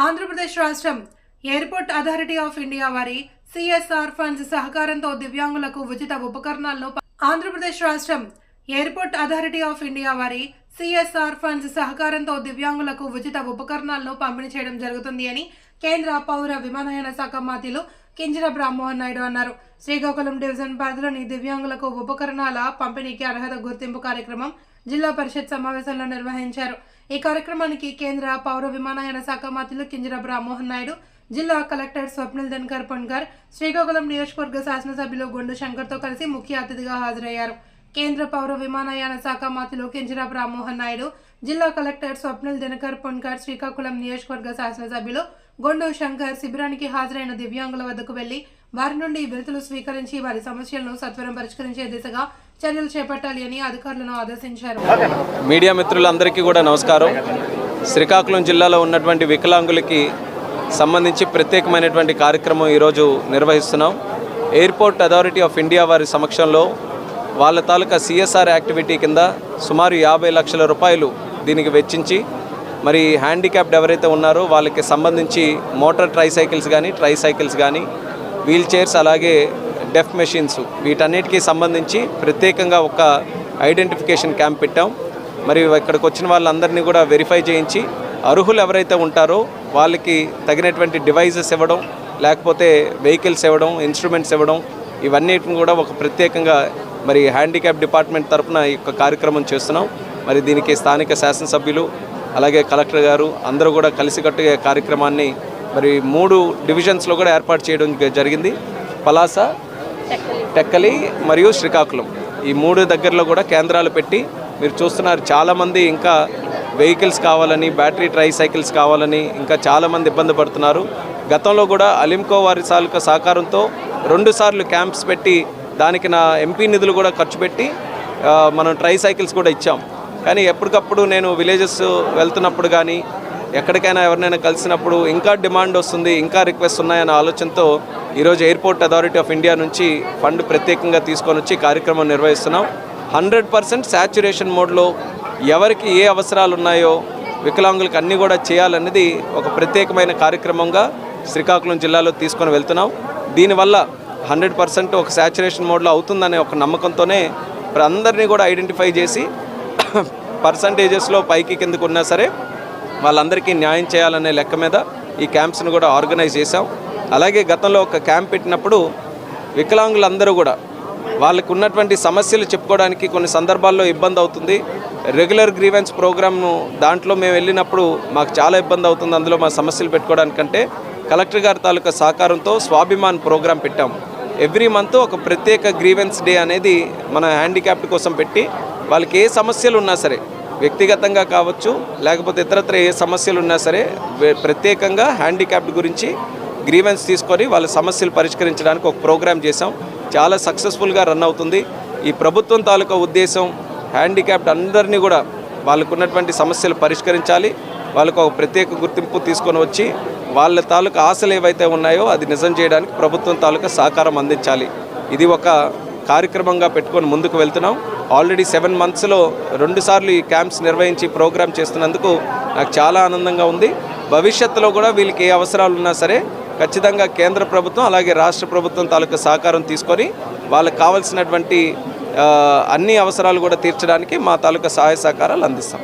ఆంధ్రప్రదేశ్ రాష్ట్రం airport authority of India వారి CSR funds సహకారంతో దివ్యాంగులకు ఉచిత ఉపకరణాలను ఆంధ్రప్రదేశ్ రాష్ట్రం ఎయిర్పోర్ట్ అథారిటీ ఆఫ్ ఇండియా వారి సిఎస్ఆర్ ఫండ్స్ సహకారంతో దివ్యాంగులకు ఉచిత ఉపకరణాలను పంపిణీ చేయడం జరుగుతుంది అని కేంద్ర పౌర విమానయాన శాఖ మంత్రులు కింజరాపు రామ్మోహన్ నాయుడు అన్నారు. శ్రీకాకుళం డివిజన్ పరిధిలోని దివ్యాంగులకు ఉపకరణాల పంపిణీకి అర్హత గుర్తింపు కార్యక్రమం జిల్లా పరిషత్ సమావేశంలో నిర్వహించారు. ఈ కార్యక్రమానికి కేంద్ర పౌర విమానయాన శాఖ మంత్రులు కింజరాపు రామ్మోహన్ నాయుడు, జిల్లా కలెక్టర్ స్వప్నిల్ దినకర్ పొన్కర్, శ్రీకాకుళం నియోజకవర్గ శాసనసభ్యులు గొండు శంకర్తో కలిసి ముఖ్య అతిథిగా హాజరయ్యారు. కేంద్ర పౌర విమానయాన శాఖ మంత్రులు కింజరాపు రామ్మోహన్ నాయుడు, జిల్లా కలెక్టర్ స్వప్నిల్ దినకర్ పొన్కర్, శ్రీకాకుళం నియోజకవర్గ శాసనసభ్యులు గొండు శంకర్ శిబిరానికి హాజరైన దివ్యాంగుల వద్దకు వెళ్లి వారి నుండి వినతులు స్వీకరించి వారి సమస్యలను సత్వరం పరిష్కరించే దిశగా చర్యలు చేపట్టాలి అని అధికారులను ఆదేశించారు. మీడియా మిత్రులందరికీ కూడా నమస్కారం. శ్రీకాకుళం జిల్లాలో ఉన్నటువంటి వికలాంగులకి సంబంధించి ప్రత్యేకమైనటువంటి కార్యక్రమం ఈరోజు నిర్వహిస్తున్నాం. ఎయిర్పోర్ట్ అథారిటీ ఆఫ్ ఇండియా వారి సమక్షంలో వాళ్ళ తాలూకా సిఎస్ఆర్ యాక్టివిటీ కింద సుమారు 50 లక్షల రూపాయలు దీనికి వెచ్చించి మరి హ్యాండిక్యాప్డ్ ఎవరైతే ఉన్నారో వాళ్ళకి సంబంధించి మోటార్ ట్రైసైకిల్స్ కానీ వీల్ చైర్స్ అలాగే డెఫ్ మెషిన్స్ వీటన్నిటికీ సంబంధించి ప్రత్యేకంగా ఒక ఐడెంటిఫికేషన్ క్యాంప్ పెట్టాం. మరి ఇక్కడికి వచ్చిన వాళ్ళందరినీ కూడా వెరిఫై చేయించి అర్హులు ఎవరైతే ఉంటారో వాళ్ళకి తగినటువంటి డివైజెస్ ఇవ్వడం, లేకపోతే వెహికల్స్ ఇవ్వడం, ఇన్స్ట్రుమెంట్స్ ఇవ్వడం, ఇవన్నిటిని కూడా ఒక ప్రత్యేకంగా మరి హ్యాండిక్యాప్ డిపార్ట్మెంట్ తరఫున ఈ యొక్క కార్యక్రమం చేస్తున్నాం. మరి దీనికి స్థానిక శాసనసభ్యులు అలాగే కలెక్టర్ గారు అందరూ కూడా కలిసికట్టుగా కార్యక్రమాన్ని మరి 3 డివిజన్స్లో కూడా ఏర్పాటు చేయడం జరిగింది. పలాస, టెక్కలి మరియు శ్రీకాకుళం ఈ 3 దగ్గరలో కూడా కేంద్రాలు పెట్టి మీరు చూస్తున్నారు. చాలామంది ఇంకా వెహికల్స్ కావాలని, బ్యాటరీ ట్రైసైకిల్స్ కావాలని ఇంకా చాలామంది ఇబ్బంది పడుతున్నారు. గతంలో కూడా అలింకో వారి సహకారంతో 2 సార్లు క్యాంప్స్ పెట్టి దానికి నా ఎంపీ నిధులు కూడా ఖర్చు పెట్టి మనం ట్రైసైకిల్స్ కూడా ఇచ్చాం. కానీ ఎప్పటికప్పుడు నేను విలేజెస్ వెళ్తున్నప్పుడు కానీ ఎక్కడికైనా ఎవరినైనా కలిసినప్పుడు ఇంకా డిమాండ్ వస్తుంది, ఇంకా రిక్వెస్ట్ ఉన్నాయన్న ఆలోచనతో ఈరోజు ఎయిర్పోర్ట్ అథారిటీ ఆఫ్ ఇండియా నుంచి ఫండ్ ప్రత్యేకంగా తీసుకొని వచ్చి కార్యక్రమం నిర్వహిస్తున్నాం. 100% శాచ్యురేషన్ మోడ్లో ఎవరికి ఏ అవసరాలు ఉన్నాయో వికలాంగులకు అన్నీ కూడా చేయాలన్నది ఒక ప్రత్యేకమైన కార్యక్రమంగా శ్రీకాకుళం జిల్లాలో తీసుకొని వెళ్తున్నాం. దీనివల్ల 100% ఒక శాచ్యురేషన్ మోడ్లో అవుతుందనే ఒక నమ్మకంతోనే అందరినీ కూడా ఐడెంటిఫై చేసి పర్సంటేజెస్లో పైకి కిందకు ఉన్నా సరే వాళ్ళందరికీ న్యాయం చేయాలనే లెక్క మీద ఈ క్యాంప్స్ను కూడా ఆర్గనైజ్ చేశాం. అలాగే గతంలో ఒక క్యాంప్ పెట్టినప్పుడు వికలాంగులందరూ కూడా వాళ్ళకు ఉన్నటువంటి సమస్యలు చెప్పుకోవడానికి కొన్ని సందర్భాల్లో ఇబ్బంది అవుతుంది. రెగ్యులర్ గ్రీవెన్స్ ప్రోగ్రామ్ను దాంట్లో మేము వెళ్ళినప్పుడు మాకు చాలా ఇబ్బంది అవుతుంది, అందులో మా సమస్యలు పెట్టుకోవడానికంటే కలెక్టర్ గారి తాలూకా సహకారంతో స్వాభిమాన్ ప్రోగ్రాం పెట్టాం. ఎవ్రీ మంత్ ఒక ప్రత్యేక గ్రీవెన్స్ డే అనేది మన హ్యాండిక్యాప్డ్ కోసం పెట్టి వాళ్ళకి ఏ సమస్యలు ఉన్నా సరే వ్యక్తిగతంగా కావచ్చు లేకపోతే ఇతరత్ర ఏ సమస్యలు ఉన్నా సరే ప్రత్యేకంగా హ్యాండిక్యాప్డ్ గురించి గ్రీవెన్స్ తీసుకొని వాళ్ళ సమస్యలు పరిష్కరించడానికి ఒక ప్రోగ్రాం చేసాం. చాలా సక్సెస్ఫుల్గా రన్ అవుతుంది. ఈ ప్రభుత్వం తాలూకా ఉద్దేశం హ్యాండిక్యాప్డ్ అందరినీ కూడా వాళ్ళకు ఉన్నటువంటి సమస్యలు పరిష్కరించాలి, వాళ్ళకు ఒక ప్రత్యేక గుర్తింపు తీసుకొని వచ్చి వాళ్ళ తాలూకా ఆశలు ఏవైతే ఉన్నాయో అది నిజం చేయడానికి ప్రభుత్వం తాలూకా సహకారం అందించాలి. ఇది ఒక కార్యక్రమంగా పెట్టుకొని ముందుకు వెళ్తున్నాం. ఆల్రెడీ 7 monthsలో 2 సార్లు ఈ క్యాంప్స్ నిర్వహించి ప్రోగ్రామ్ చేస్తున్నందుకు నాకు చాలా ఆనందంగా ఉంది. భవిష్యత్తులో కూడా వీళ్ళకి ఏ అవసరాలు ఉన్నా సరే ఖచ్చితంగా కేంద్ర ప్రభుత్వం అలాగే రాష్ట్ర ప్రభుత్వం తాలూకా సహకారం తీసుకొని వాళ్ళకి కావాల్సినటువంటి అన్ని అవసరాలు కూడా తీర్చడానికి మా తాలూకా సహాయ సహకారాలు అందిస్తాం.